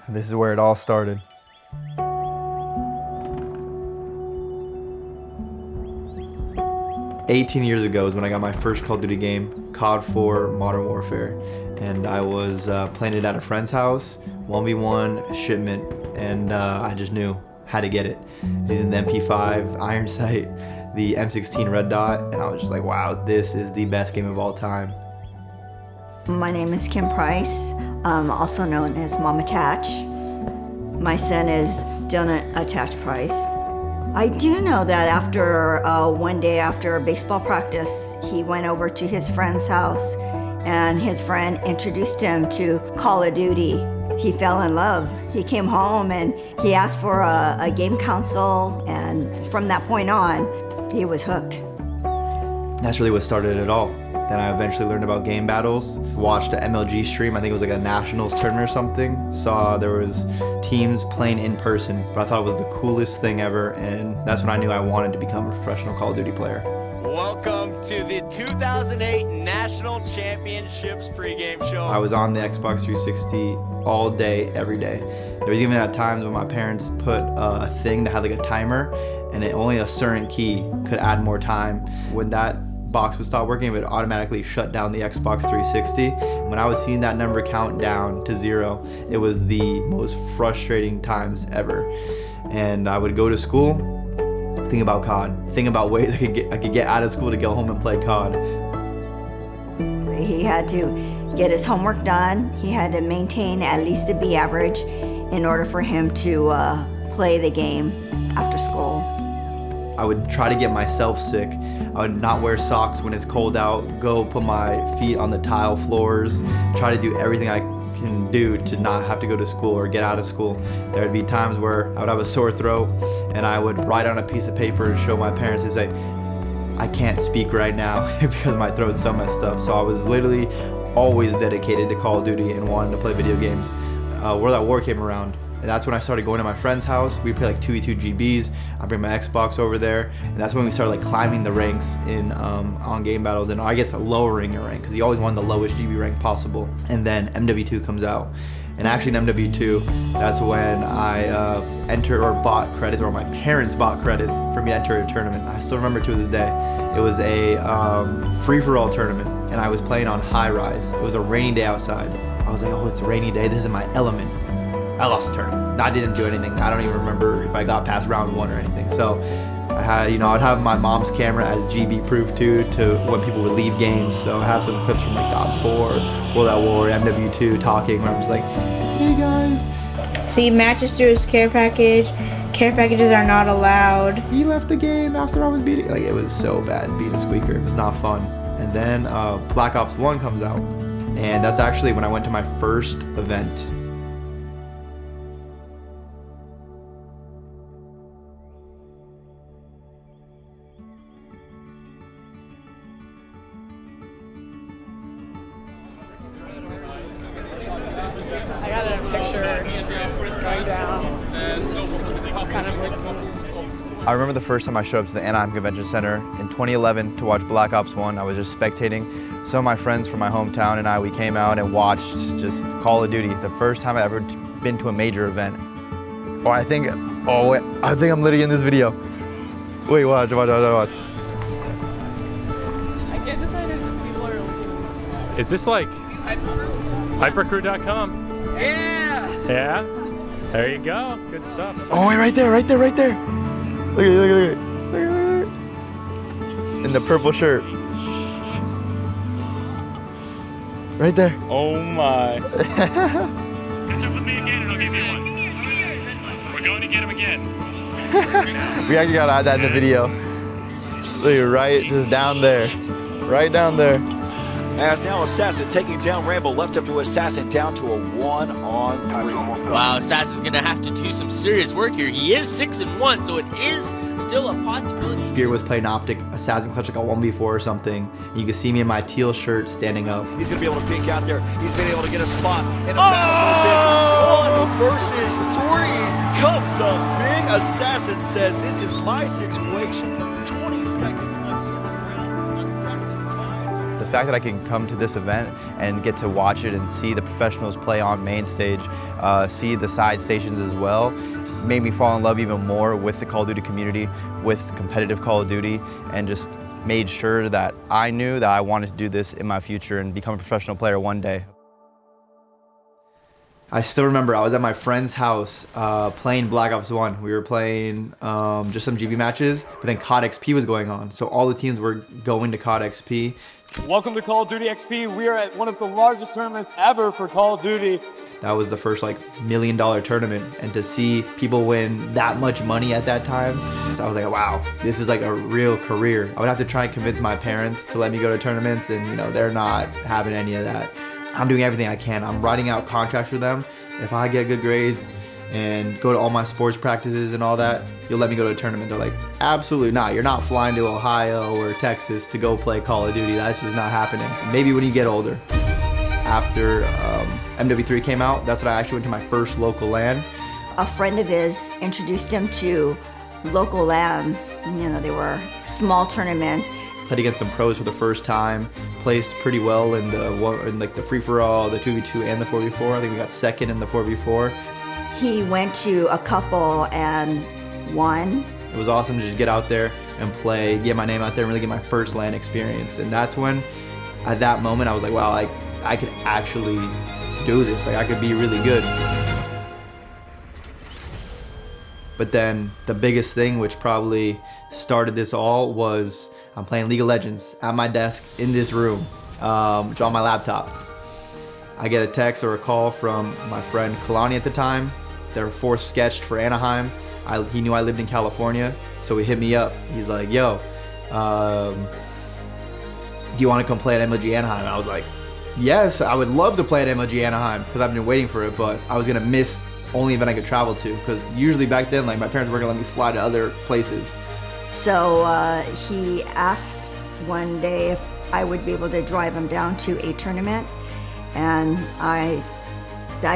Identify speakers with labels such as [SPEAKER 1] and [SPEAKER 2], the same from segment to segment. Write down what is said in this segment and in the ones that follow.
[SPEAKER 1] This is where it all started. "18 years ago is when I got my first Call of Duty game, COD 4 Modern Warfare. And I was playing it at a friend's house, 1v1 shipment, and I just knew how to get it. I was using the MP5 Iron Sight, the M16 Red Dot, and I was just like, wow, this is the best game of all time.
[SPEAKER 2] My name is Kim Price, also known as Mom Attach. My son is Dylan Attach Price. I do know that after one day after baseball practice, he went over to his friend's house and his friend introduced him to Call of Duty. He fell in love. He came home and he asked for a game console, and from that point on, he was hooked.
[SPEAKER 1] That's really what started it all. Then I eventually learned about game battles, watched an MLG stream, I think it was like a nationals tournament or something, saw there was teams playing in person, but I thought it was the coolest thing ever, and that's when I knew I wanted to become a professional Call of Duty player.
[SPEAKER 3] Welcome to the 2008 National Championships pregame show.
[SPEAKER 1] I was on the Xbox 360 all day, every day. There was even at times when my parents put a thing that had like a timer, and only a certain key could add more time. When that box would stop working, it would automatically shut down the Xbox 360. When I was seeing that number count down to 0, it was the most frustrating times ever. And I would go to school, think about COD, think about ways I could get out of school to go home and play COD.
[SPEAKER 2] He had to get his homework done. He had to maintain at least a B average in order for him to play the game after school.
[SPEAKER 1] I would try to get myself sick. I would not wear socks when it's cold out, go put my feet on the tile floors, try to do everything I can do to not have to go to school or get out of school. There would be times where I would have a sore throat and I would write on a piece of paper and show my parents and say, I can't speak right now because my throat's so messed up. So I was literally always dedicated to Call of Duty and wanted to play video games. World at War came around, and that's when I started going to my friend's house. We'd play like 2v2 GBs. I'd bring my Xbox over there, and that's when we started like climbing the ranks in on game battles, and I guess lowering your rank, because you always want the lowest GB rank possible. And then MW2 comes out, and actually in MW2, that's when I entered or bought credits, or my parents bought credits for me to enter a tournament. I still remember to this day. It was a free-for-all tournament, and I was playing on high rise. It was a rainy day outside. I was like, oh, it's a rainy day, this is my element. I lost the tournament. I didn't do anything. I don't even remember if I got past round 1 or anything. So I had, I'd have my mom's camera as GB proof too, to when people would leave games. So I have some clips from like COD 4, World at War, MW2 talking, where I'm just like, hey guys.
[SPEAKER 4] See, matches through his care package. Care packages are not allowed.
[SPEAKER 1] He left the game after I was beating. Like, it was so bad being a squeaker. It was not fun. And then Black Ops 1 comes out. And that's actually when I went to my first event.
[SPEAKER 5] I got a picture going down.
[SPEAKER 1] I remember the first time I showed up to the Anaheim Convention Center in 2011 to watch Black Ops 1. I was just spectating. Some of my friends from my hometown and we came out and watched just Call of Duty. The first time I ever been to a major event. I think I'm literally in this video. Wait, watch.
[SPEAKER 5] I can't decide if people are listening.
[SPEAKER 6] Is this like hypercrew.com?
[SPEAKER 5] Yeah!
[SPEAKER 6] Yeah? There you go. Good stuff.
[SPEAKER 1] Oh, wait, right there. Look at it. In the purple shirt. Right there.
[SPEAKER 6] Oh my. Catch up with me again and I'll give you one. We're going to get him again.
[SPEAKER 1] We actually gotta add that in the video. Look, right, just down there. Right down there.
[SPEAKER 7] As now Assassin taking down Rambo, left up to Assassin, down to a 1-on-3.
[SPEAKER 3] Wow, Assassin's gonna have to do some serious work here. He is 6-1, so it is still a possibility.
[SPEAKER 1] Fear was playing Optic, Assassin clutch like a 1v4 or something. You can see me in my teal shirt standing up.
[SPEAKER 7] He's gonna be able to peek out there. He's been able to get a spot. And Assassin 1 versus 3 comes up big. Assassin says, this is my situation. 20 seconds left in the round. Assassin 5.
[SPEAKER 1] The fact that I can come to this event and get to watch it and see the professionals play on main stage, see the side stations as well, made me fall in love even more with the Call of Duty community, with competitive Call of Duty, and just made sure that I knew that I wanted to do this in my future and become a professional player one day. I still remember I was at my friend's house playing Black Ops 1. We were playing just some GB matches, but then COD XP was going on. So all the teams were going to COD XP.
[SPEAKER 8] Welcome to Call of Duty XP. We are at one of the largest tournaments ever for Call of Duty.
[SPEAKER 1] That was the first like $1 million tournament, and to see people win that much money at that time, I was like, wow, this is like a real career. I would have to try and convince my parents to let me go to tournaments, and you know, they're not having any of that. I'm doing everything I can. I'm writing out contracts for them. If I get good grades and go to all my sports practices and all that, you'll let me go to a tournament. They're like, absolutely not. You're not flying to Ohio or Texas to go play Call of Duty. That's just not happening. Maybe when you get older. After MW3 came out, that's when I actually went to my first local LAN.
[SPEAKER 2] A friend of his introduced him to local LANs. You know, they were small tournaments.
[SPEAKER 1] Played against some pros for the first time. Placed pretty well in the free-for-all, the 2v2, and the 4v4. I think we got second in the 4v4.
[SPEAKER 2] He went to a couple and won.
[SPEAKER 1] It was awesome to just get out there and play, get my name out there, and really get my first LAN experience. And that's when, at that moment, I was like, wow, I could actually do this. Like, I could be really good. But then the biggest thing, which probably started this all, was I'm playing League of Legends at my desk in this room, on my laptop. I get a text or a call from my friend Kalani at the time. They were forced sketched for Anaheim. He knew I lived in California, so he hit me up. He's like, yo, do you want to come play at MLG Anaheim? And I was like, yes, I would love to play at MLG Anaheim, because I've been waiting for it, but I was gonna miss only event I could travel to, because usually back then, like, my parents weren't gonna let me fly to other places.
[SPEAKER 2] So he asked one day if I would be able to drive him down to a tournament, and I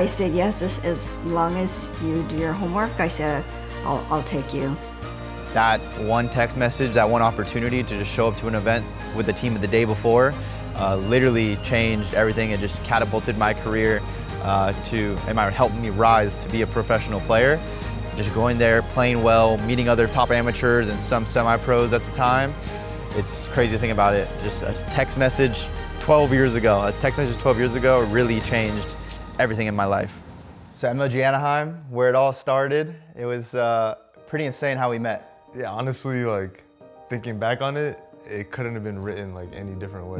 [SPEAKER 2] said yes, as long as you do your homework. I said, I'll take you.
[SPEAKER 1] That one text message, that one opportunity to just show up to an event with the team of the day before, literally changed everything. It just catapulted my career it helped me rise to be a professional player. Just going there, playing well, meeting other top amateurs and some semi-pros at the time. It's crazy to think about it. Just a text message 12 years ago. A text message 12 years ago really changed everything in my life. So MLG Anaheim, where it all started, it was pretty insane how we met.
[SPEAKER 9] Yeah, honestly, like, thinking back on it, it couldn't have been written like any different way.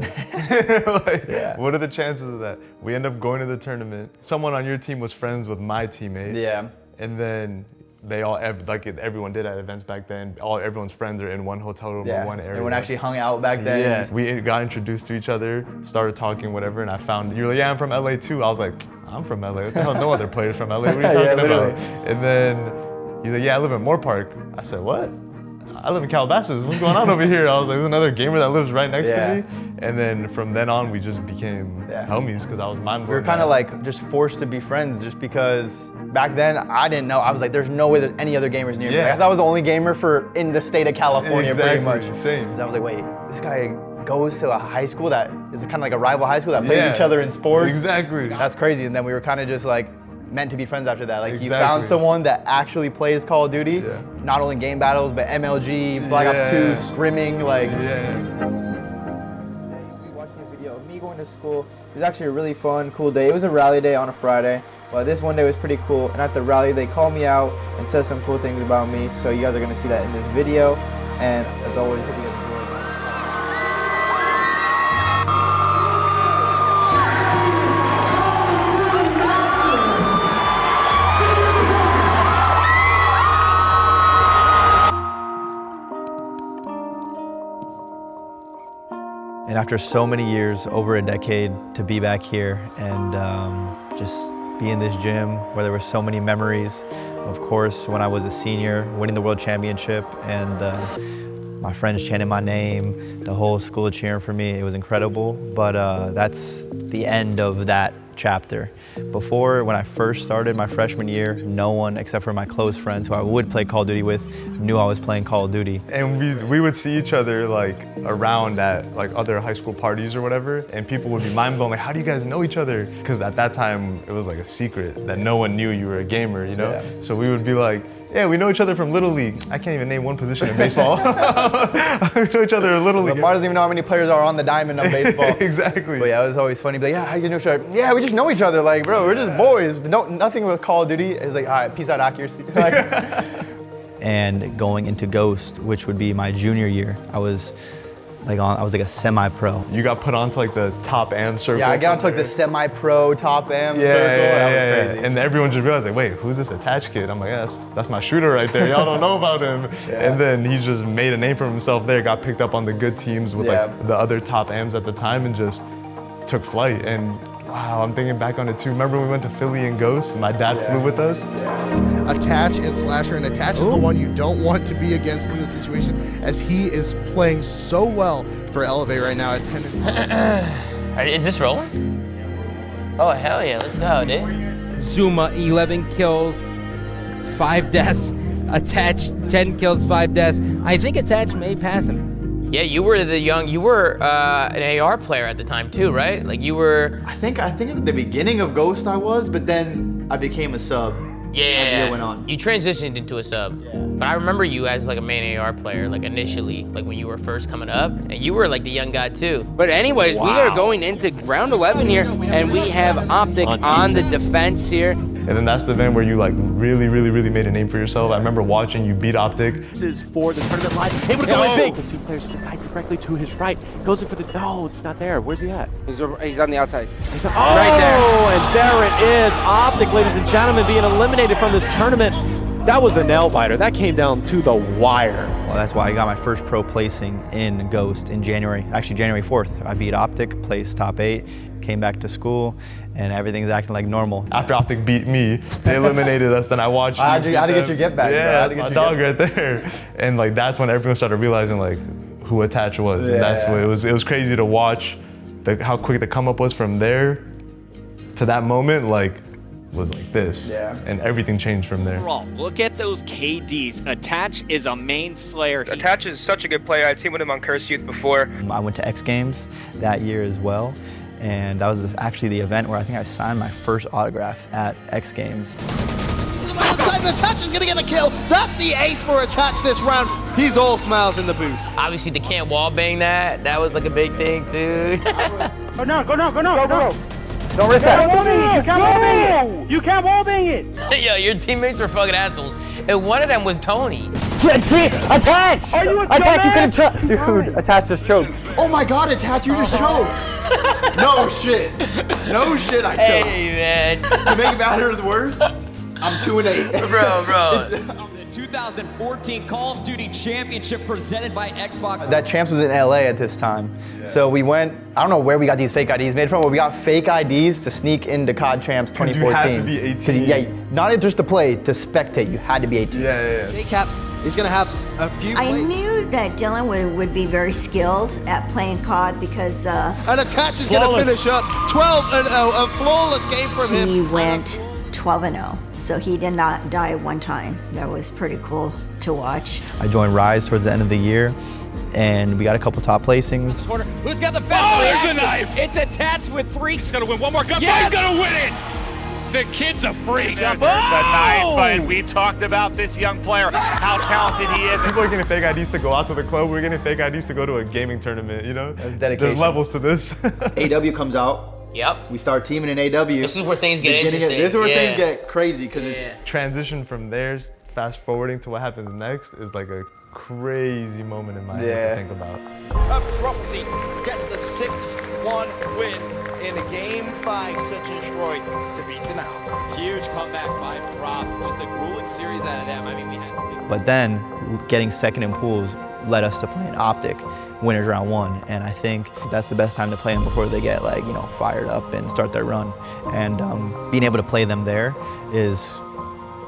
[SPEAKER 9] What are the chances of that? We end up going to the tournament. Someone on your team was friends with my teammate.
[SPEAKER 1] Yeah.
[SPEAKER 9] And then they all, like everyone did at events back then, everyone's friends are in one hotel room or one area.
[SPEAKER 1] Everyone actually hung out back then.
[SPEAKER 9] Yeah, we got introduced to each other, started talking, whatever, and I found, you're like, yeah, I'm from LA too. I was like, I'm from LA. What the hell? No other players from LA. What are you talking about? And then he's like, yeah, I live in Moore Park. I said, what? I live in Calabasas. What's going on over here? I was like, there's another gamer that lives right next to me. And then from then on, we just became homies, because I was mind blown.
[SPEAKER 1] We were kind of like just forced to be friends, just because back then I didn't know. I was like, there's no way there's any other gamers near me. Like, I thought I was the only gamer in the state of California, pretty much.
[SPEAKER 9] Same.
[SPEAKER 1] So I was like, wait, this guy goes to a high school that is kind of like a rival high school that plays each other in sports.
[SPEAKER 9] Exactly.
[SPEAKER 1] That's crazy. And then we were kind of just like meant to be friends after that. Like, you found someone that actually plays Call of Duty, not only game battles, but MLG, Black Ops 2, scrimming, like. Watching a video of me going to school. It was actually a really fun, cool day. It was a rally day on a Friday, but this one day was pretty cool. And at the rally, they called me out and said some cool things about me. So you guys are gonna see that in this video. And as always, hope you guys enjoy. And after so many years, over a decade, to be back here and just be in this gym where there were so many memories. Of course, when I was a senior, winning the World Championship, and my friends chanting my name, the whole school cheering for me, it was incredible. But that's the end of that chapter. Before, when I first started my freshman year, no one except for my close friends who I would play Call of Duty with knew I was playing Call of Duty.
[SPEAKER 9] And we would see each other like around at like other high school parties or whatever, and people would be mind blown, like, how do you guys know each other? Because at that time, it was like a secret that no one knew you were a gamer, you know? Yeah. So we would be like, yeah, we know each other from Little League. I can't even name one position in baseball. We know each other in Little League.
[SPEAKER 1] Lamar doesn't even know how many players are on the diamond of baseball.
[SPEAKER 9] Exactly.
[SPEAKER 1] But yeah, it was always funny. But yeah, how do you know each other? Yeah, we just know each other. Like, bro, we're just boys. Nothing with Call of Duty is like, all right, peace out, accuracy. And going into Ghost, which would be my junior year, I was like a semi-pro.
[SPEAKER 9] You got put onto like the top AM circle.
[SPEAKER 1] Yeah, I got onto like the semi-pro top AM circle.
[SPEAKER 9] Yeah. And everyone just realized like, wait, who's this attached kid? I'm like, yeah, that's my shooter right there. Y'all don't know about him. Yeah. And then he just made a name for himself there, got picked up on the good teams with like the other top AMs at the time and just took flight. And wow, I'm thinking back on it too. Remember when we went to Philly and Ghost? My dad flew with us.
[SPEAKER 10] Attach and Slasher, and Attach is the one you don't want to be against in this situation, as he is playing so well for Elevate right now at 10.
[SPEAKER 3] Is this rolling? Oh, hell yeah, let's go, dude.
[SPEAKER 11] Zuma, 11 kills, 5 deaths. Attach, 10 kills, 5 deaths. I think Attach may pass him.
[SPEAKER 3] Yeah, you were an AR player at the time too, right? Like you were.
[SPEAKER 1] I think at the beginning of Ghost I was, but then I became a sub.
[SPEAKER 3] Yeah,
[SPEAKER 1] as the year went on.
[SPEAKER 3] You transitioned into a sub. Yeah. But I remember you as like a main AR player, like initially, like when you were first coming up, and you were like the young guy too.
[SPEAKER 11] But anyways, we are going into round 11 here, and we have Optic on the defense here.
[SPEAKER 9] And then that's the event where you like really made a name for yourself. I remember watching you beat Optic.
[SPEAKER 12] This is for the tournament live. Able to go in big. The two players slide directly to his right. Goes in for the, no, it's not there. Where's he at?
[SPEAKER 11] He's on the outside.
[SPEAKER 12] He's right there. Oh, and there it is. Optic, ladies and gentlemen, being eliminated from this tournament. That was a nail biter. That came down to the wire.
[SPEAKER 1] Well, that's why I got my first pro placing in Ghost in January. Actually, January 4th. I beat Optic, placed top 8, came back to school, and everything's acting like normal.
[SPEAKER 9] After Optic beat me, they eliminated us, and I watched you.
[SPEAKER 1] I had to get your get back.
[SPEAKER 9] Yeah, that's my dog right there. And like that's when everyone started realizing like who Attach was. And that's what it was crazy to watch how quick the come up was from there to that moment. Like was like this, and everything changed from there.
[SPEAKER 13] Look at those KDs. Attach is a main slayer.
[SPEAKER 14] Attach is such a good player. I teamed with him on Curse Youth before.
[SPEAKER 1] I went to X Games that year as well, and that was actually the event where I think I signed my first autograph at X Games.
[SPEAKER 15] Attach is gonna get a kill. That's the ace for Attach this round. He's all smiles in the booth.
[SPEAKER 3] Obviously, the can't wallbang that. That was like a big thing too.
[SPEAKER 5] Go now.
[SPEAKER 12] Don't risk that. You can't wallbang it. You can't wallbang it.
[SPEAKER 3] Yo, your teammates were fucking assholes, and one of them was Tony.
[SPEAKER 5] Attach! Are you a
[SPEAKER 12] Attach, you could have choked. Dude, Attach just choked.
[SPEAKER 1] Oh my God, Attach, you just choked. No shit, I choked.
[SPEAKER 3] Hey man.
[SPEAKER 1] To make matters worse, I'm 2-8.
[SPEAKER 3] Bro.
[SPEAKER 16] The 2014 Call of Duty Championship presented by Xbox.
[SPEAKER 1] That Champs was in LA at this time. So we went, I don't know where we got these fake IDs made from, but we got fake IDs to sneak into COD Champs 2014.
[SPEAKER 9] You had to be 18.
[SPEAKER 1] Yeah, not just to play, to spectate, you had to be 18.
[SPEAKER 9] Yeah.
[SPEAKER 15] J-Cap is gonna have a few
[SPEAKER 2] I knew that Dylan would be very skilled at playing COD because
[SPEAKER 15] and Attach is gonna finish up 12-0, a flawless game from him.
[SPEAKER 2] He went 12-0. So he did not die one time. That was pretty cool to watch.
[SPEAKER 1] I joined Rise towards the end of the year, and we got a couple top placings.
[SPEAKER 13] Who's got the fast
[SPEAKER 14] there's a knife!
[SPEAKER 13] It's Attached with 3.
[SPEAKER 14] He's gonna win one more gun.
[SPEAKER 13] Yes!
[SPEAKER 14] He's gonna win it! The kid's a freak.
[SPEAKER 6] There's the knife fight. We talked about this young player, how talented he is.
[SPEAKER 9] People are getting fake IDs to go out to the club. We're getting fake IDs to go to a gaming tournament, you know?
[SPEAKER 1] That's dedication.
[SPEAKER 9] There's levels to this.
[SPEAKER 1] AW comes out.
[SPEAKER 3] Yep.
[SPEAKER 1] We start teaming in AW.
[SPEAKER 3] This is where things get interesting.
[SPEAKER 1] This is where things get crazy because it's
[SPEAKER 9] transition from there, fast forwarding to what happens next is like a crazy moment in my head to think about.
[SPEAKER 15] Prophecy getting the 6-1 win in a Game 5 Search and Destroy to beat Denial.
[SPEAKER 16] Huge comeback by Prof. Just a grueling series out of them. I mean, we had.
[SPEAKER 1] But then getting second in pools led us to playing Optic. Winners round 1, and I think that's the best time to play them before they get like, you know, fired up and start their run. And being able to play them there is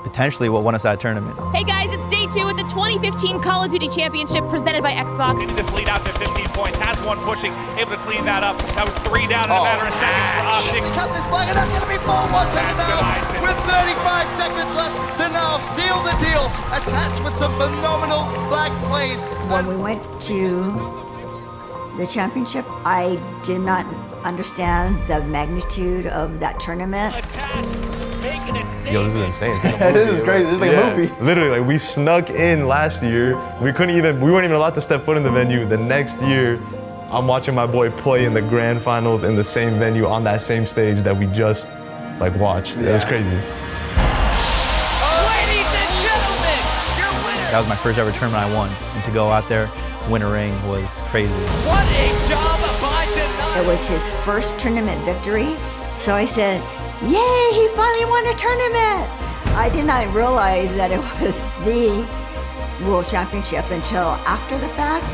[SPEAKER 1] potentially what won us that tournament.
[SPEAKER 17] Hey guys, it's day 2 at the 2015 Call of Duty Championship presented by Xbox.
[SPEAKER 14] This lead out to 15 points, has one pushing, able to clean that up. That was 3 down in a matter of seconds for Optic.
[SPEAKER 15] Cut this flag, and that's going to be 4-1 now. With 35 seconds left, the now seal the deal. Attached with some phenomenal flag plays.
[SPEAKER 2] When we went to the championship, I did not understand the magnitude of that tournament.
[SPEAKER 9] Yo, this is insane. It's like a movie.
[SPEAKER 1] This is crazy. This is like a movie.
[SPEAKER 9] Literally, like we snuck in last year. We weren't even allowed to step foot in the venue. The next year, I'm watching my boy play in the grand finals in the same venue on that same stage that we just like watched. Yeah. It was crazy.
[SPEAKER 15] Ladies and gentlemen, your winner.
[SPEAKER 1] That was my first ever tournament I won, and to go out there, win a ring was crazy.
[SPEAKER 15] What a job by Denali.
[SPEAKER 2] It was his first tournament victory, so I said, yay, he finally won a tournament! I did not realize that it was the World Championship until after the fact.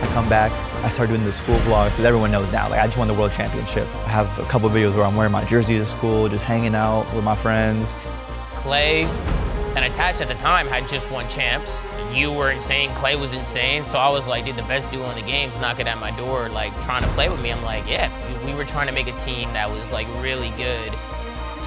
[SPEAKER 1] I come back, I start doing the school vlogs, because everyone knows now, like I just won the World Championship. I have a couple of videos where I'm wearing my jersey to school, just hanging out with my friends.
[SPEAKER 3] Clay and Attach at the time had just won champs. You were insane, Clay was insane, so I was like, dude, the best duo in the game's knocking at my door, like trying to play with me. I'm like, yeah, we were trying to make a team that was like really good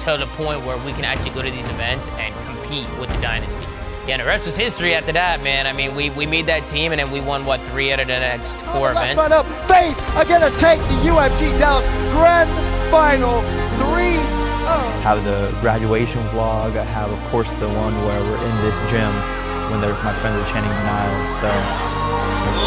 [SPEAKER 3] to the point where we can actually go to these events and compete with the Dynasty. Yeah, and the rest was history after that, man. I mean, we made that team and then we won, what, 3 out of the next 4 events?
[SPEAKER 15] Let's run up. FaZe are going to take the UMG Dallas Grand Final 3-0.
[SPEAKER 1] Have the graduation vlog. I have, of course, the one where we're in this gym when my friends are chanting denials. So,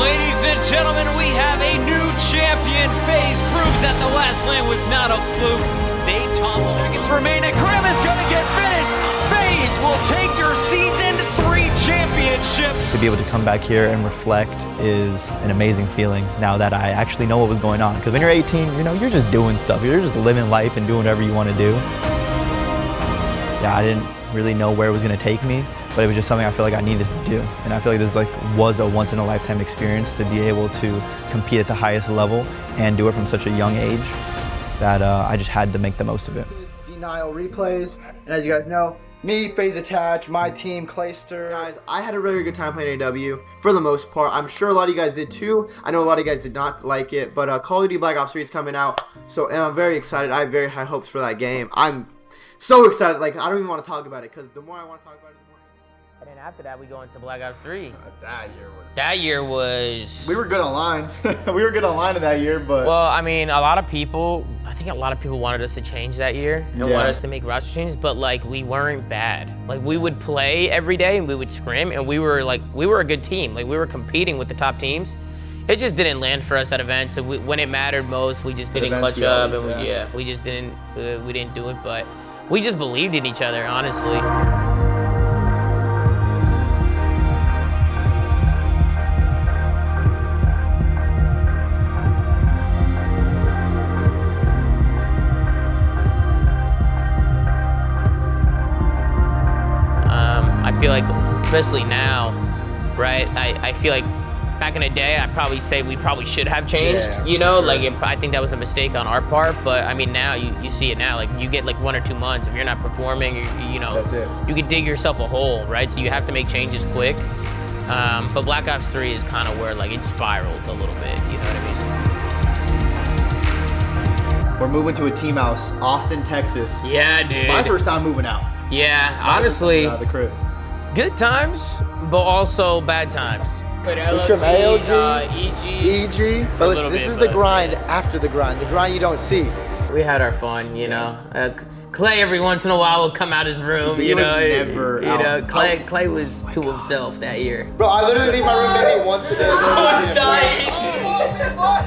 [SPEAKER 16] Ladies and gentlemen, we have a new champion. FaZe proves that the last win was not a fluke. They topple.
[SPEAKER 7] Seconds remaining. Krim is going to get finished. FaZe will take your Season 3 championship.
[SPEAKER 1] to be able to come back here and reflect is an amazing feeling now that I actually know what was going on. Because when you're 18, you know, you're just doing stuff. You're just living life and doing whatever you want to do. Yeah, I didn't really know where it was going to take me, but it was just something I feel like I needed to do. And I feel like this was a once-in-a-lifetime experience to be able to compete at the highest level and do it from such a young age that I just had to make the most of it.
[SPEAKER 5] Denial replays, and as you guys know, me, FaZe Attach, my team, Clayster.
[SPEAKER 1] Guys, I had a really good time playing AW for the most part. I'm sure a lot of you guys did too. I know a lot of you guys did not like it, but Call of Duty Black Ops 3 is coming out, so and I'm very excited. I have very high hopes for that game. I'm so excited. Like, I don't even want to talk about it because the more I want to talk about it, the more.
[SPEAKER 3] And then after that, we go into Black Ops 3.
[SPEAKER 1] That year
[SPEAKER 3] was.
[SPEAKER 1] We were good online. We were good online in that year, but.
[SPEAKER 3] Well, I mean, I think a lot of people wanted us to change that year and wanted us to make roster changes, but like we weren't bad. Like we would play every day and we would scrim, and we were a good team. Like we were competing with the top teams. It just didn't land for us at events. So when it mattered most, we just didn't clutch up, and we just didn't do it. But we just believed in each other, honestly. I feel like, especially now, right? I feel like back in the day, I'd probably say we probably should have changed. You know, like I think that was a mistake on our part. But I mean, now you see it now. Like you get like 1 or 2 months if you're not performing. You know,
[SPEAKER 1] that's it.
[SPEAKER 3] You could dig yourself a hole, right? So you have to make changes quick. But Black Ops 3 is kind of where like it spiraled a little bit. You know what I mean?
[SPEAKER 1] We're moving to a team house, Austin, Texas.
[SPEAKER 3] Yeah, dude.
[SPEAKER 1] My first time moving out.
[SPEAKER 3] Yeah, honestly.
[SPEAKER 1] Out of the crib.
[SPEAKER 3] Good times, but also bad times.
[SPEAKER 5] ALG,
[SPEAKER 3] EG.
[SPEAKER 1] But listen, this is the grind after the grind you don't see.
[SPEAKER 3] We had our fun, you know. Clay every once in a while would come out his room,
[SPEAKER 1] He
[SPEAKER 3] you
[SPEAKER 1] was
[SPEAKER 3] know.
[SPEAKER 1] never out.
[SPEAKER 3] Clay was to himself that year.
[SPEAKER 1] Bro, I literally leave my room maybe once a day.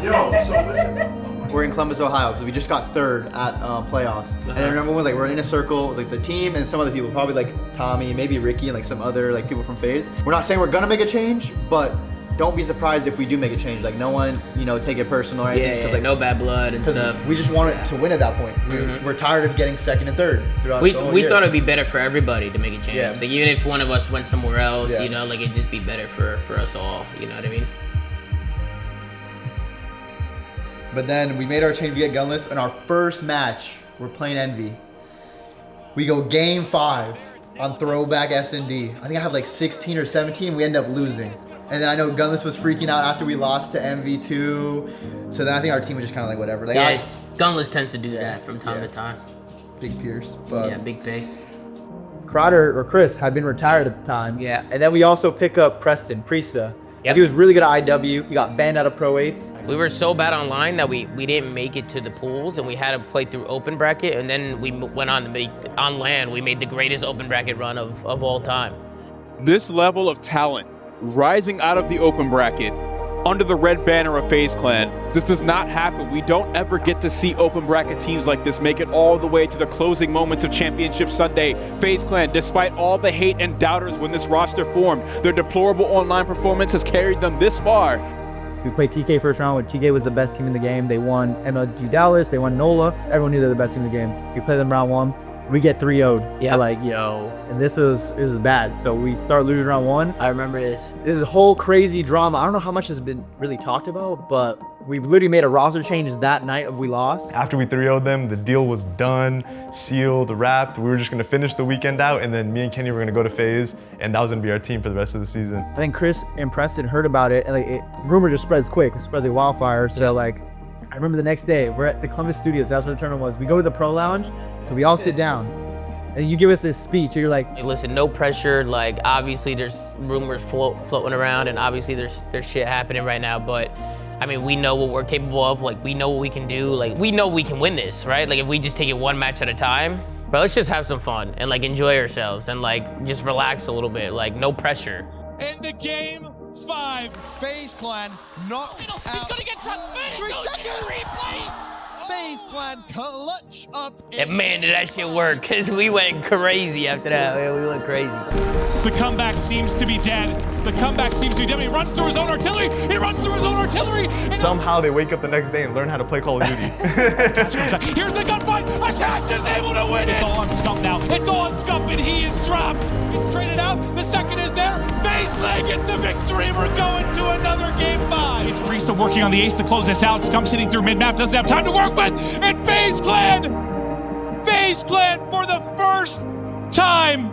[SPEAKER 6] Yo, so listen.
[SPEAKER 1] We're in Columbus, Ohio, because we just got third at playoffs. And I remember when we're in a circle with like the team and some other people, probably like Tommy, maybe Ricky, and like some other like people from FaZe. We're not saying we're gonna make a change, but don't be surprised if we do make a change. Like no one, take it personal or anything.
[SPEAKER 3] Yeah, like, no bad blood and stuff.
[SPEAKER 1] We just wanted to win at that point. We're tired of getting second and third throughout the whole
[SPEAKER 3] We
[SPEAKER 1] year.
[SPEAKER 3] thought it'd be better for everybody to make a change.
[SPEAKER 1] Yeah.
[SPEAKER 3] Like even if one of us went somewhere else,
[SPEAKER 1] Yeah.
[SPEAKER 3] like it'd just be better for us all. You know what I mean?
[SPEAKER 1] But then we made our change to get gunless, and our first match, we're playing Envy. We go game 5, on throwback S&D. I think I have like 16 or 17. We end up losing. And then I know Gunless was freaking out after we lost to MV2. So then I think our team was just kind of like whatever. Like,
[SPEAKER 3] yeah, Gunless tends to do that from time to time.
[SPEAKER 1] Big Pierce. But
[SPEAKER 3] yeah, Big Pig.
[SPEAKER 5] Crowder or Chris had been retired at the time.
[SPEAKER 3] Yeah.
[SPEAKER 5] And then we also pick up Preston Priesta. Yep. He was really good at IW. He got banned out of Pro 8s.
[SPEAKER 3] We were so bad online that we didn't make it to the pools, and we had to play through open bracket, and then we went on to make, on LAN, we made the greatest open bracket run of all time.
[SPEAKER 18] This level of talent rising out of the open bracket under the red banner of FaZe Clan, this does not happen. We don't ever get to see open bracket teams like this make it all the way to the closing moments of Championship Sunday. FaZe Clan, despite all the hate and doubters when this roster formed, their deplorable online performance has carried them this far.
[SPEAKER 5] We played TK first round when TK was the best team in the game. They won MLG Dallas, they won NOLA. Everyone knew they're the best team in the game. We played them round 1. We get 3-0'd.
[SPEAKER 3] Yeah.
[SPEAKER 5] Like, yo. And this is bad. So we start losing round 1.
[SPEAKER 3] I remember this.
[SPEAKER 5] This is a whole crazy drama. I don't know how much has been really talked about, but we literally made a roster change that night of we lost.
[SPEAKER 9] After we 3-0'd them, the deal was done, sealed, wrapped. We were just gonna finish the weekend out, and then me and Kenny were gonna go to FaZe, and that was gonna be our team for the rest of the season.
[SPEAKER 5] I think Chris and Preston heard about it, and like rumor just spreads quick. It spreads like wildfire. So like, I remember the next day, we're at the Columbus Studios. That's where the tournament was. We go to the pro lounge, so we all sit down. And you give us this speech, and you're like,
[SPEAKER 3] hey, listen, no pressure. Like, obviously there's rumors floating around, and obviously there's shit happening right now, but I mean, we know what we're capable of. Like, we know what we can do. Like, we know we can win this, right? Like, if we just take it one match at a time, bro, let's just have some fun and like enjoy ourselves and like just relax a little bit. Like, no pressure.
[SPEAKER 15] In the game 5, FaZe Clan knocked out. He's gonna get transferred. 3 seconds. FaZe Clan clutch up.
[SPEAKER 3] And man, did that shit work, because we went crazy after that. Man, we went crazy.
[SPEAKER 14] The comeback seems to be dead. The comeback seems to be dead. He runs through his own artillery. He runs through his own artillery.
[SPEAKER 9] Somehow they wake up the next day and learn how to play Call of Duty.
[SPEAKER 14] Here's the gunfight. Attach is able to win it. It's all on Scump now. It's all on Scump, and he is dropped. He's traded out. The second is there. FaZe Clan get the victory. We're going to another game 5. It's Priesta working on the ace to close this out. Scump sitting through mid-map. Doesn't have time to work with. And FaZe Clan for the first time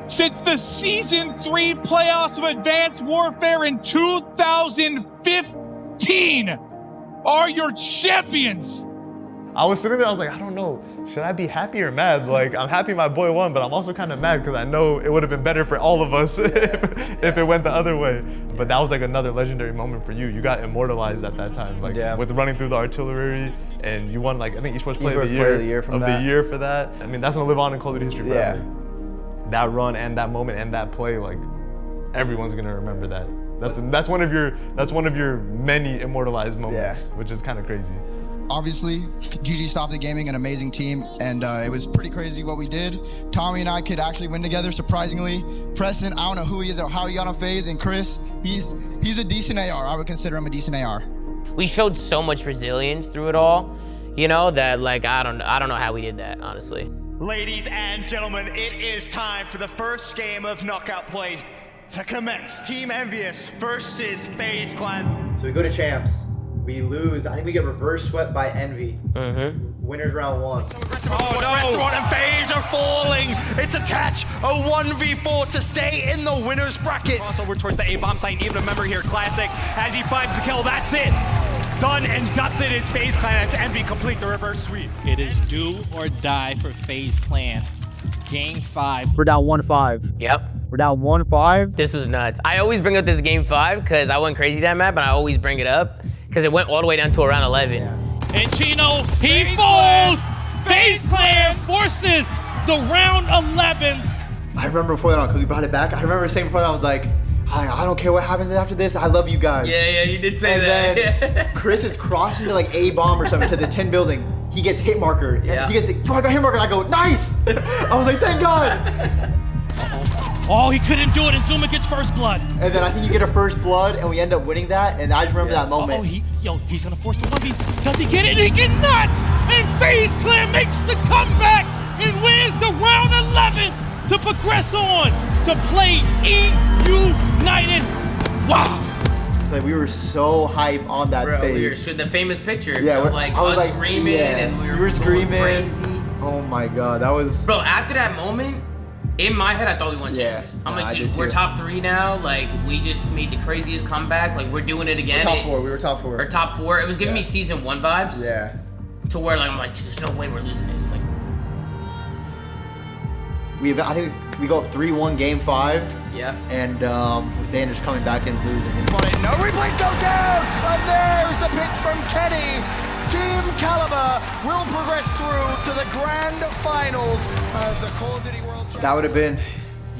[SPEAKER 14] since the Season 3 playoffs of Advanced Warfare in 2015 are your champions.
[SPEAKER 9] I was sitting there, I was like, I don't know, should I be happy or mad? Like, I'm happy my boy won, but I'm also kind of mad because I know it would have been better for all of us if it went the other way. But that was like another legendary moment for you. You got immortalized at that time, like with running through the artillery, and you won like, I think Esports Player of the Year for that. I mean, that's gonna live on in Call of Duty history forever. Yeah. That run and that moment and that play, like everyone's gonna remember that. That's one of your many immortalized moments, which is kind of crazy.
[SPEAKER 19] Obviously, GG stopped the gaming, an amazing team, and it was pretty crazy what we did. Tommy and I could actually win together, surprisingly. Preston, I don't know who he is or how he got on FaZe, and Chris, he's a decent AR. I would consider him a decent AR.
[SPEAKER 3] We showed so much resilience through it all, you know, that like I don't know how we did that, honestly.
[SPEAKER 20] Ladies and gentlemen, it is time for the first game of knockout play to commence. Team Envious versus FaZe Clan.
[SPEAKER 5] So we go to champs. We lose. I think we get reverse swept by Envy. Winners round 1.
[SPEAKER 20] Restaurant and FaZe are falling. It's Attach, a 1v4 to stay in the winner's bracket.
[SPEAKER 14] Crossover towards the A-bomb site. Even a member here, Classic, as he finds the kill. That's it. Done and dusted is FaZe Clan. That's Envy complete the reverse sweep.
[SPEAKER 21] It is do or die for FaZe Clan. Game 5.
[SPEAKER 5] We're down 1-5.
[SPEAKER 3] Yep.
[SPEAKER 5] We're down 1-5.
[SPEAKER 3] This was nuts. I always bring up this game 5 because I went crazy that map, and I always bring it up because it went all the way down to around 11.
[SPEAKER 21] And Chino, he falls! FaZe Clan forces the round 11.
[SPEAKER 5] I remember before that on, because we brought it back. I remember saying before that, I was like, I don't care what happens after this. I love you guys.
[SPEAKER 3] Yeah, you did say
[SPEAKER 5] that.
[SPEAKER 3] And
[SPEAKER 5] then Chris is crossing to like A-bomb or something to the 10 building. He gets hit marker. Yeah. He gets like, oh, I got hit marker. And I go, nice. I was like, thank God.
[SPEAKER 21] Oh, he couldn't do it, and Zuma gets first blood.
[SPEAKER 5] And then I think you get a first blood, and we end up winning that, and I just remember that moment.
[SPEAKER 21] He's gonna force the 1v. Does he get it? He cannot! And FaZe Clan makes the comeback and wins the round 11 to progress on to play E-United. Wow!
[SPEAKER 5] Like, we were so hype on that stage.
[SPEAKER 3] We were the famous picture of like
[SPEAKER 5] I was
[SPEAKER 3] us
[SPEAKER 5] like,
[SPEAKER 3] screaming, and we were
[SPEAKER 5] screaming.
[SPEAKER 3] crazy.
[SPEAKER 5] Oh my God, that was...
[SPEAKER 3] Bro, after that moment, In my head, I thought we won champs. I'm like, dude, we're top 3 now. Like, we just made the craziest comeback. Like, we're doing it again.
[SPEAKER 5] Top 4. We were top 4.
[SPEAKER 3] Or top 4. It was giving me season 1 vibes.
[SPEAKER 5] Yeah.
[SPEAKER 3] To where like I'm like, dude, there's no way we're losing this. Like,
[SPEAKER 5] I think we go up 3-1 game 5.
[SPEAKER 3] Yeah.
[SPEAKER 5] And they ended up coming back and losing.
[SPEAKER 20] No replays go down, and there's the pick from Kenny. Team Caliber will progress through to the grand finals of the Call of Duty World Championship.
[SPEAKER 5] That would have been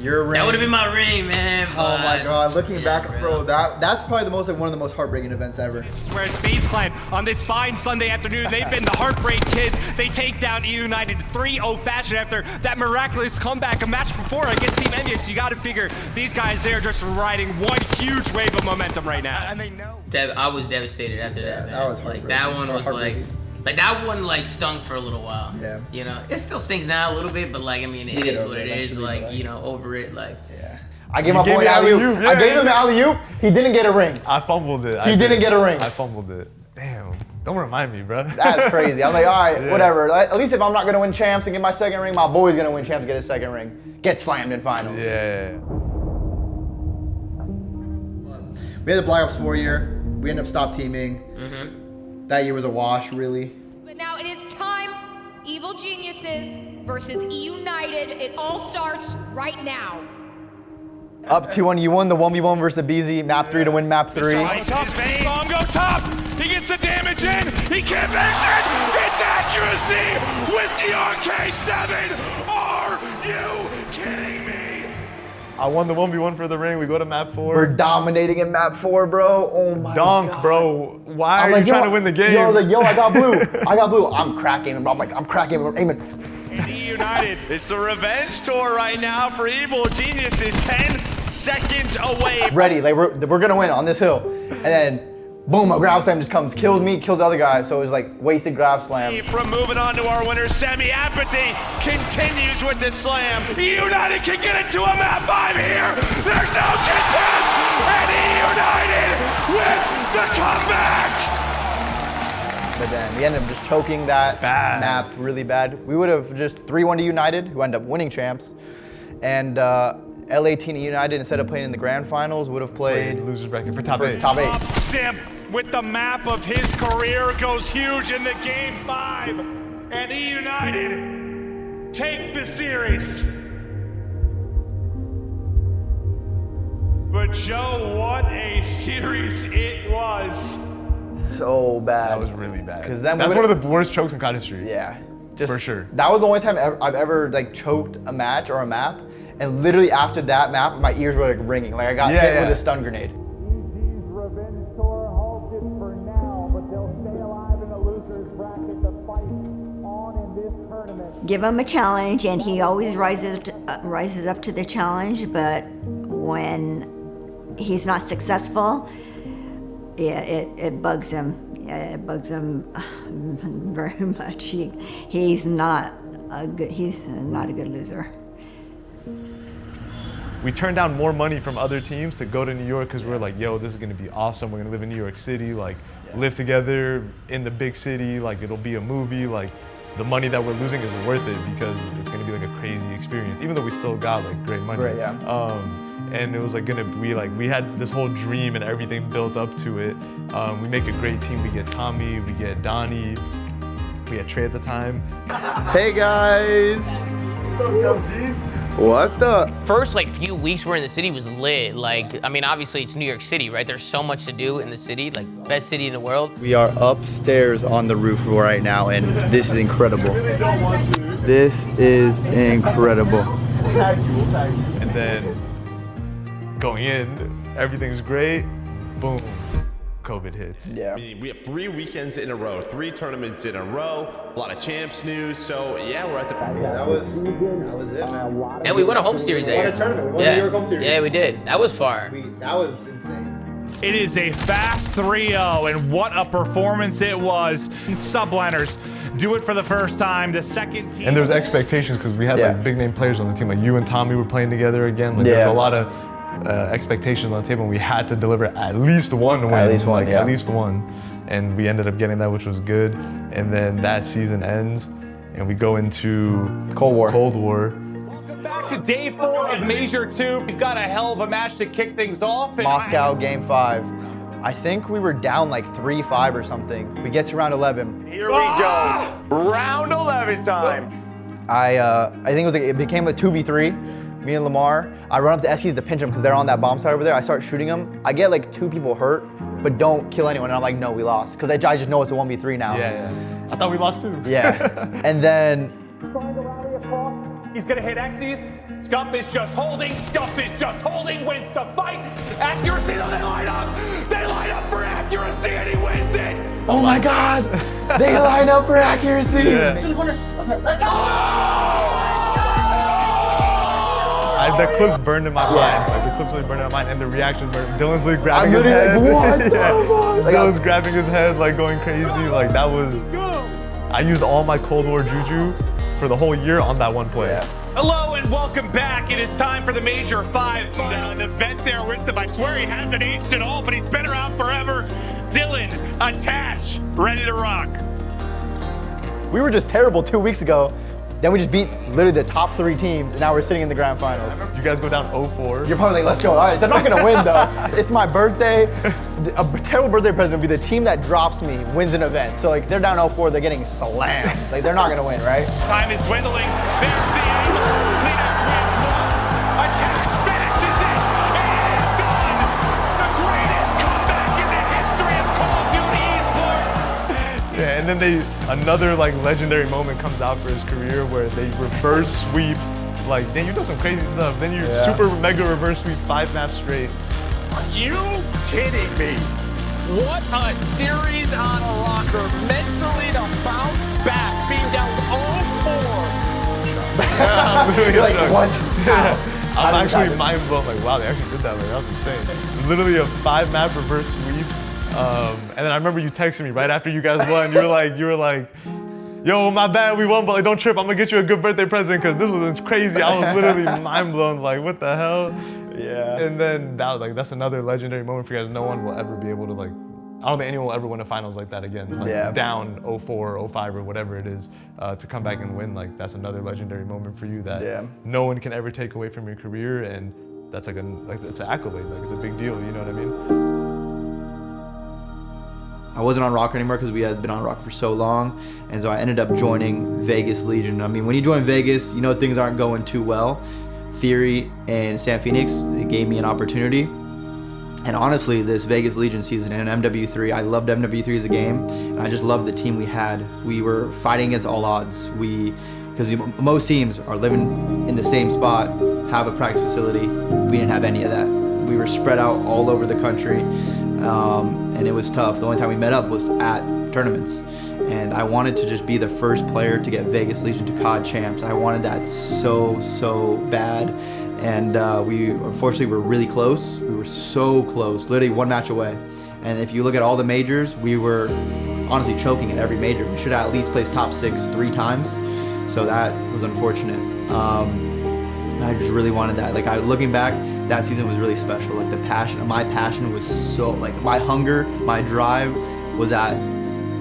[SPEAKER 5] your ring.
[SPEAKER 3] That would have been my ring, man.
[SPEAKER 5] Oh my God! Looking back, bro, that's probably one of the most heartbreaking events ever.
[SPEAKER 20] Whereas FaZe Clan, on this fine Sunday afternoon, they've been the Heartbreak Kids. They take down EU United 3-0 fashion after that miraculous comeback a match before against Team Envious. You got to figure these guys, they're just riding one huge wave of momentum right now. And they know.
[SPEAKER 3] I was devastated after that. Man.
[SPEAKER 5] That was
[SPEAKER 3] like that one was like that one like stung for a little while.
[SPEAKER 5] Yeah.
[SPEAKER 3] You know, it still stings now a little bit, but like I mean, it is what it is. Like you know, over it. Like.
[SPEAKER 5] Yeah. I gave my boy alley-oop. I gave him an alley-oop. He didn't get a ring.
[SPEAKER 9] I fumbled it.
[SPEAKER 5] He didn't get a ring.
[SPEAKER 9] I fumbled it. Damn. Don't remind me, bro.
[SPEAKER 5] That's crazy. I'm like, all right, whatever. At least if I'm not gonna win champs and get my second ring, my boy's gonna win champs and get his second ring. Get slammed in finals.
[SPEAKER 9] Yeah.
[SPEAKER 5] We had the Black Ops 4 year. We ended up stop teaming. That year was a wash, really.
[SPEAKER 4] But now it is time. Evil Geniuses versus E-United. It all starts right now.
[SPEAKER 5] Up 2-1, you won the 1v1 versus the BZ, map 3 to win map 3.
[SPEAKER 21] Bomb go top. He gets the damage in. He can't fix it. It's accuracy with the RK7. Are you kidding me?
[SPEAKER 9] I won the 1v1 for the ring. We go to map 4.
[SPEAKER 5] We're dominating in map 4, bro. Oh my
[SPEAKER 9] God.
[SPEAKER 5] God.
[SPEAKER 9] Bro. Why are you trying to win the game?
[SPEAKER 5] Yo, I was like, yo, I got blue. I got blue. I'm cracking. I'm like, I'm cracking. I'm aiming.
[SPEAKER 20] United. It's a revenge tour right now for Evil Geniuses. 10 seconds away.
[SPEAKER 5] Ready, like we're gonna win on this hill. And then, boom, a grab slam just comes, kills me, kills the other guy. So it was like wasted grab slam.
[SPEAKER 20] From moving on to our winner, Semi Apathy continues with the slam. United can get it to a map 5 here. There's no contest. And United with the comeback.
[SPEAKER 5] But then we ended up just choking that map really bad. We would have just 3-1 to United, who ended up winning champs. And LA Team United, instead of playing in the grand finals, would have played
[SPEAKER 9] losers bracket for top 8.
[SPEAKER 5] Top 8.
[SPEAKER 20] Simp with the map of his career goes huge in the game 5. And E United take the series. But Joe, what a series it was.
[SPEAKER 5] So bad.
[SPEAKER 9] That was really bad.
[SPEAKER 5] Because then
[SPEAKER 9] that's one of the worst chokes in Cottage Street.
[SPEAKER 5] Yeah.
[SPEAKER 9] For sure.
[SPEAKER 5] That was the only time I've ever like choked a match or a map. And literally after that map, my ears were like ringing. Like I got hit with a stun grenade.
[SPEAKER 2] Give him a challenge, and he always rises up to the challenge. But when he's not successful, yeah, it bugs him. Yeah, it bugs him very much. He's not a good loser.
[SPEAKER 9] We turned down more money from other teams to go to New York because we're like, yo, this is gonna be awesome. We're gonna live in New York City, like live together in the big city, like it'll be a movie. Like the money that we're losing is worth it because it's gonna be like a crazy experience, even though we still got like great money.
[SPEAKER 5] Right, yeah.
[SPEAKER 9] And it was like we had this whole dream and everything built up to it. We make a great team. We get Tommy, we get Donnie, we had Trey at the time.
[SPEAKER 5] Hey guys.
[SPEAKER 9] What's up, G?
[SPEAKER 5] What the?
[SPEAKER 3] First like few weeks we're in the city was lit. Like, I mean, obviously it's New York City, right? There's so much to do in the city, like best city in the world.
[SPEAKER 1] We are upstairs on the roof right now, and this is incredible. This is incredible.
[SPEAKER 9] And then going in, everything's great. Boom, COVID hits.
[SPEAKER 5] Yeah.
[SPEAKER 22] I mean, we have 3 weekends in a row, 3 tournaments in a row, a lot of champs news. So yeah, we're at the.
[SPEAKER 5] Yeah, that was it, man.
[SPEAKER 3] And we won a home series there.
[SPEAKER 5] We won a tournament. We won the New York home series.
[SPEAKER 3] Yeah, we did. That was far.
[SPEAKER 5] That was insane.
[SPEAKER 21] It is a fast 3-0, and what a performance it was. Subliners do it for the first time. The second team.
[SPEAKER 9] And there's expectations because we had like big name players on the team. Like you and Tommy were playing together again. Like there's a lot of expectations on the table, and we had to deliver at least one win.
[SPEAKER 5] At least one,
[SPEAKER 9] like at least one. And we ended up getting that, which was good. And then that season ends, and we go into
[SPEAKER 5] Cold War.
[SPEAKER 9] Welcome
[SPEAKER 15] back to
[SPEAKER 8] day 4 of Major 2. We've got a hell of a match to kick things off.
[SPEAKER 1] Moscow, game 5. I think we were down like 3-5 or something. We get to round 11.
[SPEAKER 8] Here we go. Round 11 time.
[SPEAKER 1] I think it became a 2v3. Me and Lamar. I run up to Eskies to pinch them because they're on that bomb site over there. I start shooting them. I get like 2 people hurt, but don't kill anyone. And I'm like, no, we lost. Because I just know it's a 1v3 now.
[SPEAKER 9] Yeah. I thought we lost too.
[SPEAKER 1] Yeah. And then
[SPEAKER 8] He's gonna hit Xyz. Scump is just holding. Scump is just holding. Wins the fight. Accuracy. They line up. They line up for accuracy, and he wins it.
[SPEAKER 1] Oh my God! They line up for accuracy.
[SPEAKER 9] Yeah.
[SPEAKER 8] Let's go!
[SPEAKER 9] The clips burned in my mind. Like the clips really burned in my mind, and the reaction burned. Dylan's like grabbing his head.
[SPEAKER 1] Like, what the fuck?
[SPEAKER 9] Dylan's grabbing his head, like going crazy. Like that was. I used all my Cold War juju for the whole year on that one play.
[SPEAKER 1] Yeah.
[SPEAKER 8] Hello and welcome back. It is time for the Major 5. An event there with him. I swear he hasn't aged at all, but he's been around forever. Dylan, attach, ready to rock.
[SPEAKER 1] We were just terrible 2 weeks ago. Then we just beat literally the top 3 teams, and now we're sitting in the grand finals.
[SPEAKER 9] You guys go down 0-4.
[SPEAKER 1] You're probably like, let's go. All right, they're not gonna win though. It's my birthday. A terrible birthday present would be the team that drops me wins an event. So like, they're down 0-4, they're getting slammed. Like they're not gonna win, right?
[SPEAKER 8] Time is dwindling. There's the end. Kleenex wins 1. Attach finishes it. It is done. The greatest comeback in the history of Call of Duty esports.
[SPEAKER 9] Yeah, and then another like legendary moment comes out for his career where they reverse sweep. Like, then you done some crazy stuff. Then you super mega reverse sweep 5 maps straight.
[SPEAKER 8] Are you kidding me? What a series on Rokkr. Mentally to bounce back, being down 0-4.
[SPEAKER 1] You're like, what?
[SPEAKER 9] Yeah. I'm actually mind blown. Like, wow, they actually did that. Like, that was insane. Literally a 5 map reverse sweep. And then I remember you texting me right after you guys won. You were like, yo, my bad, we won, but like, don't trip. I'm gonna get you a good birthday present because this was crazy. I was literally mind blown. Like, what the hell?
[SPEAKER 1] Yeah.
[SPEAKER 9] And then that's another legendary moment for you guys. No one will ever be able to like. I don't think anyone will ever win a finals like that again. Like, down 0-4, 0-5, or whatever it is, to come back and win. Like, that's another legendary moment for you that no one can ever take away from your career, and that's like it's an accolade. Like, it's a big deal. You know what I mean?
[SPEAKER 1] I wasn't on Rokkr anymore because we had been on Rokkr for so long, and so I ended up joining Vegas Legion. I mean, when you join Vegas, you know things aren't going too well. Theory and Sam Phoenix, they gave me an opportunity. And honestly, this Vegas Legion season and MW3, I loved MW3 as a game, and I just loved the team we had. We were fighting against all odds. Because most teams are living in the same spot, have a practice facility. We didn't have any of that. We were spread out all over the country, and it was tough. The only time we met up was at tournaments, and I wanted to just be the first player to get Vegas Legion to COD champs. I wanted that so bad, and we unfortunately were really close. We were so close, literally 1 match away. And if you look at all the majors, we were honestly choking at every major. We should have at least placed top 6 3 times, so that was unfortunate. I just really wanted that. Like, looking back, that season was really special. Like, my passion was so, like, my hunger, my drive was at,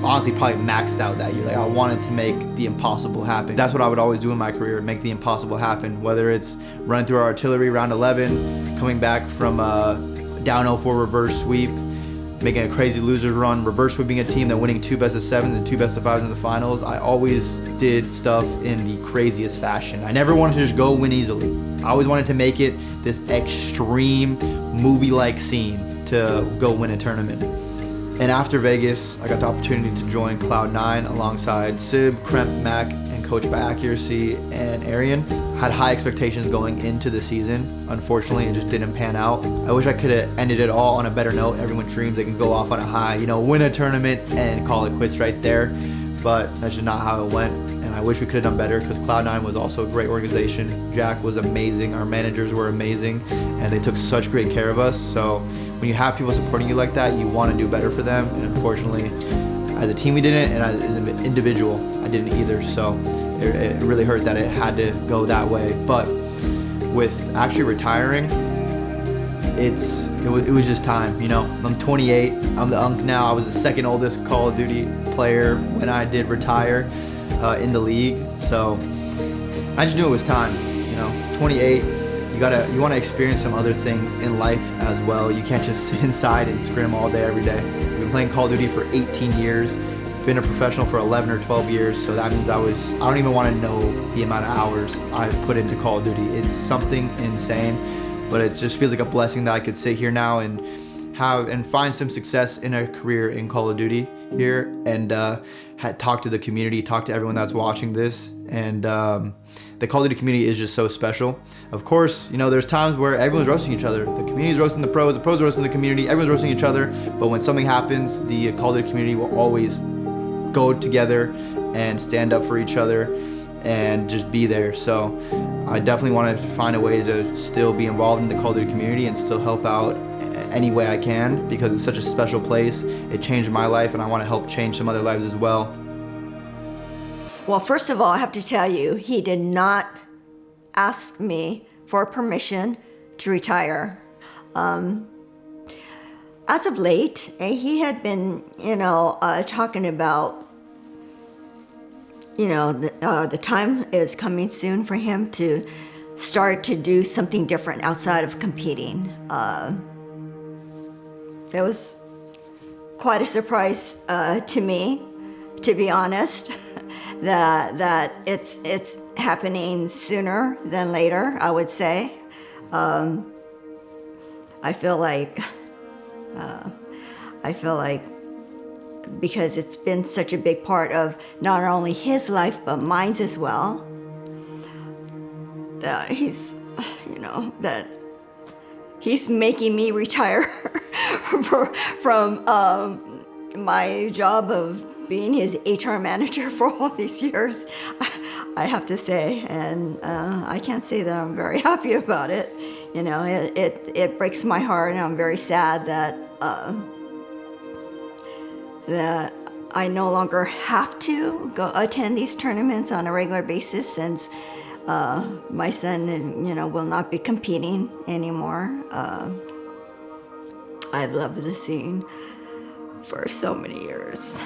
[SPEAKER 1] honestly, probably maxed out that year. Like, I wanted to make the impossible happen. That's what I would always do in my career, make the impossible happen. Whether it's running through our artillery round 11, coming back from a down 0-4 reverse sweep, making a crazy losers run, reverse sweeping a team, then winning 2 best-of-7s and 2 best-of-5s in the finals. I always did stuff in the craziest fashion. I never wanted to just go win easily. I always wanted to make it this extreme movie-like scene to go win a tournament. And after Vegas, I got the opportunity to join Cloud9 alongside Sib, Kremp, Mac, and coached by Accuracy and Arian. Had high expectations going into the season. Unfortunately, it just didn't pan out. I wish I could have ended it all on a better note. Everyone dreams they can go off on a high, you know, win a tournament and call it quits right there. But that's just not how it went. And I wish we could have done better because Cloud9 was also a great organization. Jack was amazing. Our managers were amazing. And they took such great care of us. So when you have people supporting you like that, you want to do better for them. And unfortunately, as a team we didn't, and as an individual, I didn't either. So it really hurt that it had to go that way. But with actually retiring, it was just time, you know. I'm 28, I'm the unk now. I was the 2nd oldest Call of Duty player when I did retire in the league. So I just knew it was time, you know. 28, you want to experience some other things in life as well. You can't just sit inside and scrim all day every day. I've been playing Call of Duty for 18 years, been a professional for 11 or 12 years, so that means I don't even want to know the amount of hours I've put into Call of Duty. It's something insane, but it just feels like a blessing that I could sit here now and find some success in a career in Call of Duty here, and talk to the community, talk to everyone that's watching this, and the Call of Duty community is just so special. Of course, there's times where everyone's roasting each other. The community's roasting the pros are roasting the community, everyone's roasting each other, but when something happens, the Call of Duty community will always go together and stand up for each other and just be there. So I definitely want to find a way to still be involved in the Call of Duty community and still help out any way I can, because it's such a special place. It changed my life, and I want to help change some other lives as well.
[SPEAKER 2] Well, first of all, I have to tell you, he did not ask me for permission to retire. As of late, he had been, talking about, the time is coming soon for him to start to do something different outside of competing. It was quite a surprise to me, to be honest, that it's happening sooner than later, I would say. I feel like because it's been such a big part of not only his life but mine's as well, that he's making me retire from my job of being his HR manager for all these years, I have to say, and I can't say that I'm very happy about it. It breaks my heart, and I'm very sad that I no longer have to go attend these tournaments on a regular basis, since my son, will not be competing anymore. I've loved the scene for so many years.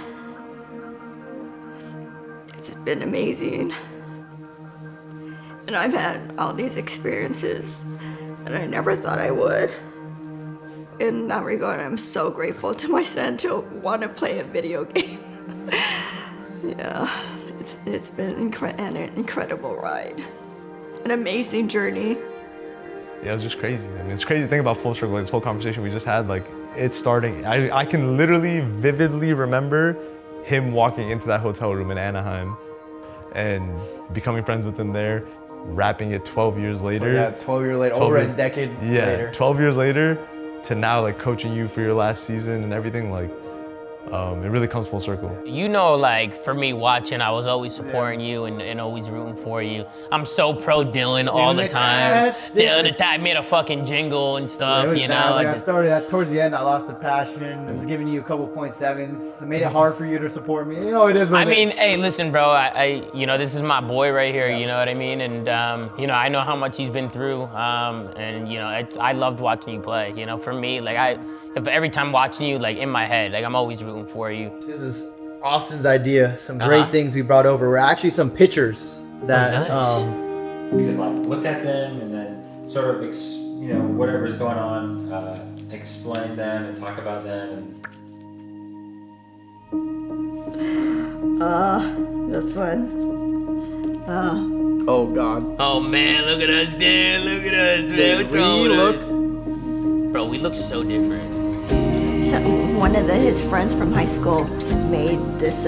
[SPEAKER 2] It's been amazing. And I've had all these experiences that I never thought I would. In that regard, I'm so grateful to my son to want to play a video game. Yeah, it's been an incredible ride. An amazing journey.
[SPEAKER 9] Yeah, it was just crazy. I mean, it's crazy to think about full circle. Like, this whole conversation we just had, like, it's starting. I can literally vividly remember him walking into that hotel room in Anaheim and becoming friends with him there, wrapping it 12 years later.
[SPEAKER 5] Yeah, 12 years later, over a decade later.
[SPEAKER 9] Yeah, 12 years later to now, like, coaching you for your last season and everything, like, it really comes full circle.
[SPEAKER 3] Like, for me watching, I was always supporting you and always rooting for you. I'm so pro Dylan all the time. The other time, I made a fucking jingle and stuff,
[SPEAKER 5] I started that towards the end, I lost the passion. I was giving you a couple .7s. It made it hard for you to support me. It is what it is.
[SPEAKER 3] Hey, listen, bro, this is my boy right here, you know what I mean? And, I know how much he's been through. I loved watching you play, for me, like, every time watching you, like, in my head, like, I'm always rooting for you.
[SPEAKER 5] This is Austin's idea. Some great things we brought over were actually some pictures that
[SPEAKER 10] you could look at them and then sort of whatever's going on, explain them and talk about them.
[SPEAKER 2] This one.
[SPEAKER 1] Oh God.
[SPEAKER 3] Oh man, look at us, Dan. Look at us, man. What's wrong with us? Bro, we look so different.
[SPEAKER 2] So one of his friends from high school made this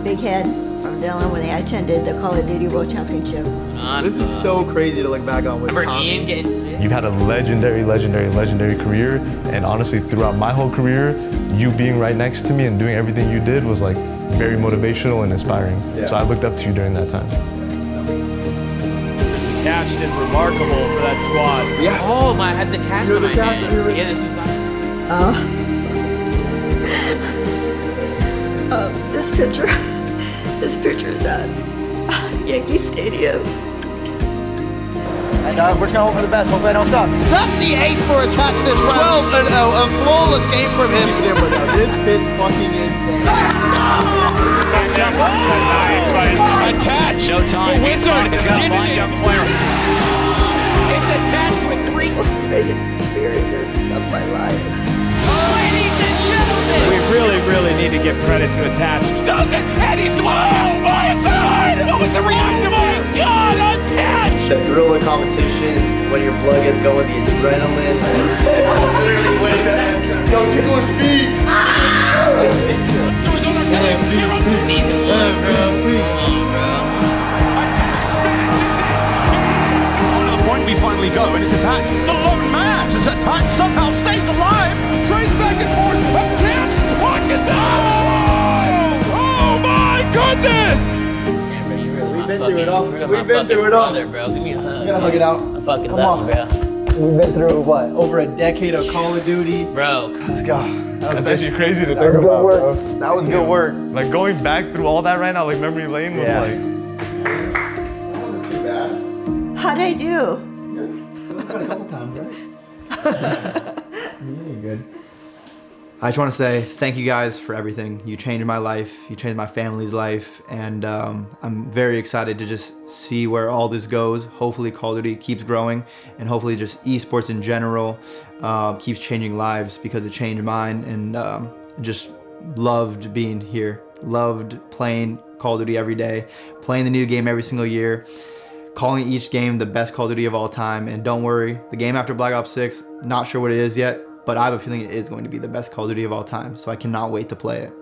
[SPEAKER 2] big head from Dylan when they attended the Call of Duty World Championship.
[SPEAKER 1] This is so crazy to look back on with
[SPEAKER 3] Remember
[SPEAKER 1] Tommy.
[SPEAKER 3] Ian getting sick?
[SPEAKER 9] You've had a legendary career, and honestly, throughout my whole career, you being right next to me and doing everything you did was, like, very motivational and inspiring.
[SPEAKER 1] Yeah.
[SPEAKER 9] So I looked up to you during that time.
[SPEAKER 12] Attached and remarkable for that squad.
[SPEAKER 1] Yeah.
[SPEAKER 3] Oh, I had the cast on my hand. Yeah, this was
[SPEAKER 2] this picture is at Yankee Stadium.
[SPEAKER 5] And we're just gonna hope for the best. Hopefully I don't suck.
[SPEAKER 11] That's the ace for Attach this round. 12-0, a flawless game from him.
[SPEAKER 5] This fit's fucking insane.
[SPEAKER 14] Attach.
[SPEAKER 13] No time.
[SPEAKER 14] The wizard
[SPEAKER 13] He's got a blind jump player.
[SPEAKER 21] Attached with 3.
[SPEAKER 2] Most amazing experience of my life.
[SPEAKER 21] Ladies and gentlemen.
[SPEAKER 12] We really need to give credit to Attach.
[SPEAKER 21] Does it? And he's, oh my God! What was the reaction? Oh my God, Attach!
[SPEAKER 1] The thrill of competition, when your blood gets going, the adrenaline.
[SPEAKER 19] Yo, tickle his feet.
[SPEAKER 21] So he's on our team. Here on the season. We finally go, and it's Attach. The lone man. As Attach somehow stays alive. Trades back and forth. Attach. Lock it down. Oh my goodness.
[SPEAKER 3] Yeah, bro, you really
[SPEAKER 5] We've been through it all. We've been through it all.
[SPEAKER 3] Bro, give me a hug.
[SPEAKER 5] We gotta hug it out.
[SPEAKER 3] I fucking
[SPEAKER 5] Come
[SPEAKER 3] love
[SPEAKER 5] on.
[SPEAKER 3] you, bro.
[SPEAKER 5] We've been through what? Over a decade of Call of Duty.
[SPEAKER 3] Bro.
[SPEAKER 5] Let's go.
[SPEAKER 9] That's actually crazy to
[SPEAKER 5] That
[SPEAKER 9] think
[SPEAKER 5] was good
[SPEAKER 9] about,
[SPEAKER 5] work.
[SPEAKER 9] bro.
[SPEAKER 5] That was good work.
[SPEAKER 9] Like going back through all that right now, like memory lane was
[SPEAKER 5] Yeah.
[SPEAKER 9] like.
[SPEAKER 19] That wasn't too bad.
[SPEAKER 2] How'd I do?
[SPEAKER 19] A couple times, right?
[SPEAKER 5] You're good.
[SPEAKER 1] I just want to say thank you guys for everything. You changed my life. You changed my family's life. And I'm very excited to just see where all this goes. Hopefully Call of Duty keeps growing, and hopefully just esports in general keeps changing lives, because it changed mine. And just loved being here. Loved playing Call of Duty every day, playing the new game every single year, calling each game the best Call of Duty of all time. And don't worry, the game after Black Ops 6, not sure what it is yet, but I have a feeling it is going to be the best Call of Duty of all time, so I cannot wait to play it.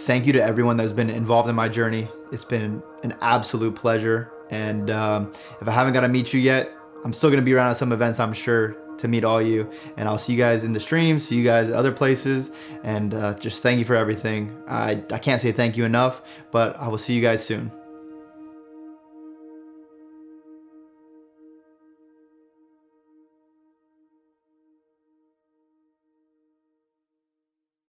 [SPEAKER 1] Thank you to everyone that's been involved in my journey. It's been an absolute pleasure, and if I haven't got to meet you yet, I'm still going to be around at some events, I'm sure, to meet all you. And I'll see you guys in the stream, see you guys at other places, and just thank you for everything. I can't say thank you enough, but I will see you guys soon.